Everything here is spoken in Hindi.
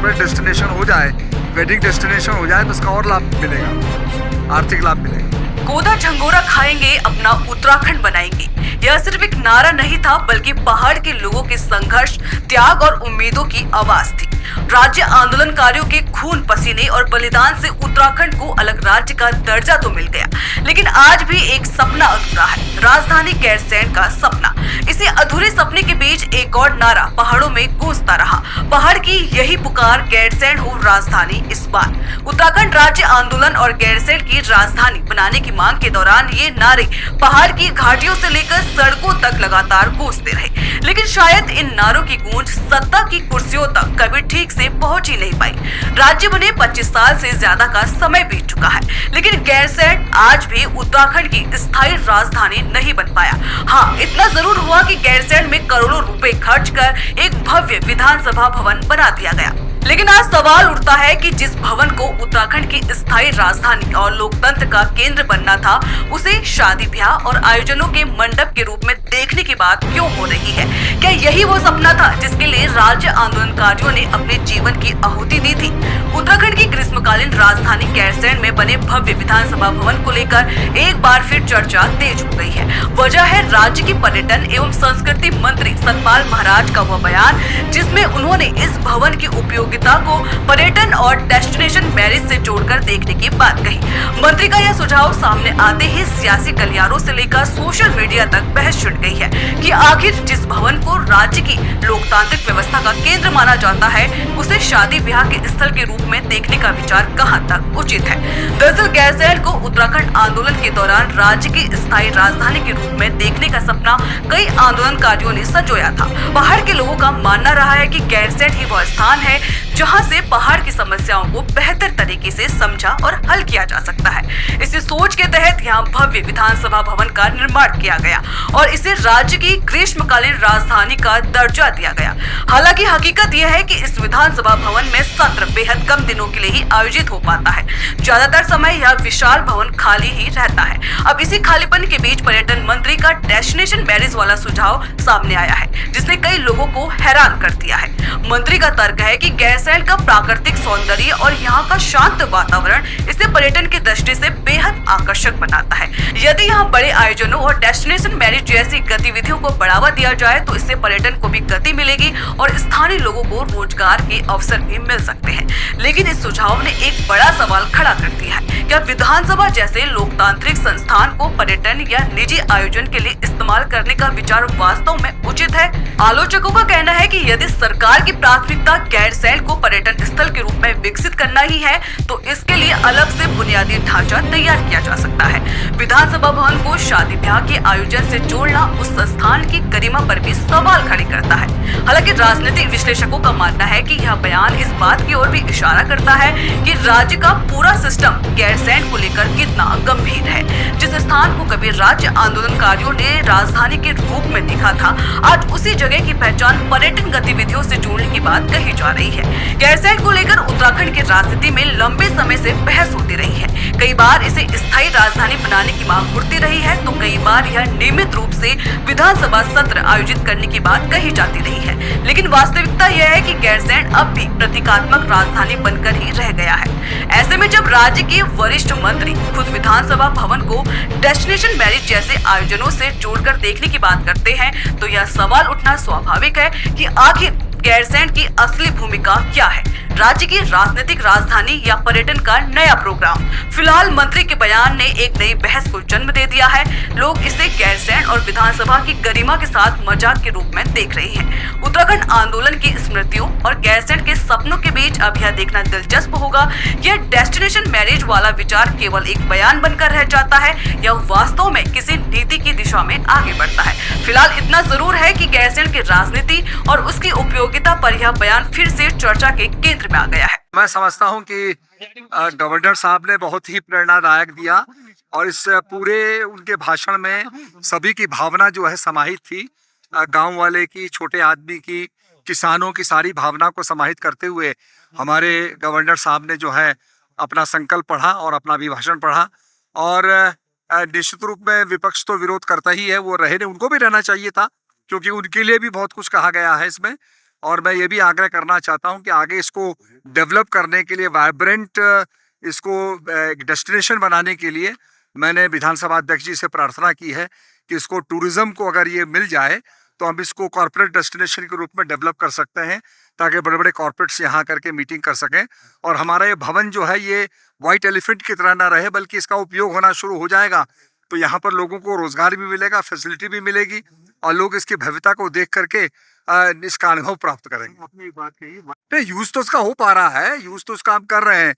कॉर्पोरेट डेस्टिनेशन हो जाए, वेडिंग डेस्टिनेशन हो जाए तो इसका और लाभ मिलेगा, आर्थिक लाभ मिलेगा। गोदा झंगोरा खाएंगे, अपना उत्तराखंड बनाएंगे, यह सिर्फ एक नारा नहीं था बल्कि पहाड़ के लोगों के संघर्ष, त्याग और उम्मीदों की आवाज थी। राज्य आंदोलनकारियों के खून पसीने और बलिदान से उत्तराखंड को अलग राज्य का दर्जा तो मिल गया, लेकिन आज भी एक सपना अधूरा है, राजधानी गैरसैंण का सपना। इसी अधूरे सपने के बीच एक और नारा पहाड़ों में गूंजता रहा, पहाड़ की यही पुकार, गैरसैंण हो राजधानी इस बार। उत्तराखंड राज्य आंदोलन और गैरसैंण की राजधानी बनाने की मांग के दौरान ये नारे पहाड़ की घाटियों से लेकर सड़कों तक लगातार गूंजते रहे, लेकिन शायद इन नारों की गूंज सत्ता की कुर्सियों तक कभी ठीक से पहुंच ही नहीं पाई। राज्य बने 25 साल से ज्यादा का समय बीत चुका है, लेकिन गैरसैंण आज भी उत्तराखंड की स्थायी राजधानी नहीं बन पाया। हाँ, इतना जरूर हुआ कि गैरसैंण में करोड़ों रुपए खर्च कर एक भव्य विधानसभा भवन बना दिया गया। लेकिन आज सवाल उठता है कि जिस भवन को उत्तराखंड की स्थायी राजधानी और लोकतंत्र का केंद्र बनना था, उसे शादी ब्याह और आयोजनों के मंडप के रूप में देखने की बात क्यों हो रही है? क्या यही वो सपना था जिसके लिए राज्य आंदोलनकारियों ने अपने जीवन की आहुति दी थी? उत्तराखंड की ग्रीष्मकालीन राजधानी गैरसैंण में बने भव्य विधानसभा भवन को लेकर एक बार फिर चर्चा तेज हो गई है। वजह है राज्य की पर्यटन एवं संस्कृति मंत्री सतपाल महाराज का वह बयान, जिसमें उन्होंने इस भवन की उपयोगिता को पर्यटन और डेस्टिनेशन मैरिज से जोड़कर देखने की बात कही। मंत्री का यह सुझाव सामने आते ही सियासी गलियारों से लेकर सोशल मीडिया तक बहस छिड़ गई है कि आखिर जिस भवन को राज्य की लोकतांत्रिक व्यवस्था का केंद्र माना जाता है, उसे शादी ब्याह के स्थल के रूप में देखने का विचार कहां तक उचित है। दरअसल गैरसैंण को उत्तराखंड आंदोलन के दौरान राज्य की स्थायी राजधानी के रूप में देखने का सपना कई आंदोलनकारियों ने संजोया था। पहाड़ के लोगों का मानना रहा है कि गैरसैंण ही वह स्थान है जहां से पहाड़ की समस्याओं को बेहतर तरीके से समझा और हल किया जा सकता है। इसी सोच के तहत यहाँ भव्य विधानसभा भवन का निर्माण किया गया और इसे राज्य की ग्रीष्मकालीन राजधानी का दर्जा दिया गया। हालांकि हकीकत यह है कि इस विधानसभा भवन में सत्र बेहद कम दिनों के लिए ही आयोजित हो पाता है। ज्यादातर समय यह विशाल भवन खाली ही रहता है। अब इसी खालीपन के बीच पर्यटन मंत्री का डेस्टिनेशन मैरिज वाला सुझाव सामने आया है, जिसने कई लोगों को हैरान कर दिया है। मंत्री का तर्क है कि गैरसैंण का प्राकृतिक सौंदर्य और यहाँ का शांत वातावरण इसे पर्यटन की दृष्टि से बेहद आकर्षक बनाता है। यदि यहाँ बड़े आयोजनों और डेस्टिनेशन मैरिज जैसी गतिविधियों को बढ़ावा दिया जाए तो इससे पर्यटन को भी गति मिलेगी और स्थानीय लोगों को रोजगार के अवसर भी मिल सकते हैं। लेकिन इस सुझाव ने एक बड़ा सवाल खड़ा कर दिया है, क्या विधानसभा जैसे लोकतांत्रिक संस्थान को पर्यटन या निजी आयोजन के लिए इस्तेमाल करने का विचार वास्तव में उचित है? आलोचकों का कहना है कि यदि सरकार की प्राथमिकता गैरसैंण को पर्यटन स्थल के रूप में विकसित करना ही है, तो इसके लिए अलग से बुनियादी ढांचा तैयार किया जा सकता है। विधानसभा भवन को शादी ब्याह के आयोजन से जोड़ना उस संस्थान की गरिमा पर भी सवाल खड़े करता है। हालांकि राजनीतिक विश्लेषकों का मानना है कि यह बयान इस बात की ओर भी इशारा करता है कि राज्य का पूरा सिस्टम गैरसैंण को लेकर कितना गंभीर है। जिस स्थान को कभी राज्य आंदोलनकारियों ने राजधानी के रूप में देखा था, आज उसी जगह की पहचान पर्यटन गतिविधियों से जोड़ने की बात कही जा रही है। गैरसैंण को लेकर उत्तराखंड की राजनीति में लंबे समय से बहस होती रही है। कई बार इसे स्थायी राजधानी बनाने की मांग उठती रही है, तो कई बार यह नियमित रूप से विधानसभा सत्र आयोजित करने की बात कही जाती रही है। लेकिन वास्तविकता यह है कि गैरसैंण अब भी प्रतीकात्मक राजधानी बनकर ही रह गया है। ऐसे में जब राज्य के वरिष्ठ मंत्री खुद विधानसभा भवन को डेस्टिनेशन मैरिज जैसे आयोजनों से जोड़कर देखने की बात करते हैं, तो यह सवाल उठना स्वाभाविक है कि आखिर गैरसैंण की असली भूमिका क्या है? राज्य की राजनीतिक राजधानी या पर्यटन का नया प्रोग्राम? फिलहाल मंत्री के बयान ने एक नई बहस को जन्म दे दिया है। लोग इसे गैरसैंण और विधानसभा की गरिमा के साथ मजाक के रूप में देख रहे हैं। उत्तराखंड आंदोलन की स्मृतियों और गैरसैंण के सपनों के बीच अब यह देखना दिलचस्प होगा, यह डेस्टिनेशन मैरिज वाला विचार केवल एक बयान बनकर रह जाता है या वास्तव में किसी नीति की दिशा में आगे बढ़ता है। फिलहाल इतना जरूर है कि गैरसैंण की राजनीति और उसकी उपयोगिता पर यह बयान फिर से चर्चा के केंद्र में आ गया है। मैं समझता हूं कि गवर्नर साहब ने बहुत ही प्रेरणादायक दिया और इस पूरे उनके भाषण में सभी की भावना जो है समाहित थी। गांव वाले की, छोटे आदमी की, किसानों की सारी भावना को समाहित करते हुए हमारे गवर्नर साहब ने जो है अपना संकल्प पढ़ा और अपना अभिभाषण पढ़ा। और निश्चित रूप में विपक्ष तो विरोध करता ही है, वो रहे ने, उनको भी रहना चाहिए था क्योंकि उनके लिए भी बहुत कुछ कहा गया है इसमें। और मैं ये भी आग्रह करना चाहता हूं कि आगे इसको डेवलप करने के लिए वाइब्रेंट इसको एक डेस्टिनेशन बनाने के लिए मैंने विधानसभा अध्यक्ष जी से प्रार्थना की है कि इसको टूरिज्म को अगर ये मिल जाए तो हम इसको कॉर्पोरेट डेस्टिनेशन के रूप में डेवलप कर सकते हैं, ताकि बड़े बड़े कॉर्पोरेट्स यहाँ करके मीटिंग कर सकें। और हमारा ये भवन जो है ये व्हाइट एलिफेंट की तरह ना रहे, बल्कि इसका उपयोग होना शुरू हो जाएगा तो यहाँ पर लोगों को रोजगार भी मिलेगा, फैसिलिटी भी मिलेगी और लोग इसकी भव्यता को देख करके इसका अनुभव प्राप्त करेंगे। आपने एक बात कही, नहीं, यूज तो उसका हो पा रहा है, यूज तो उसका हम कर रहे हैं।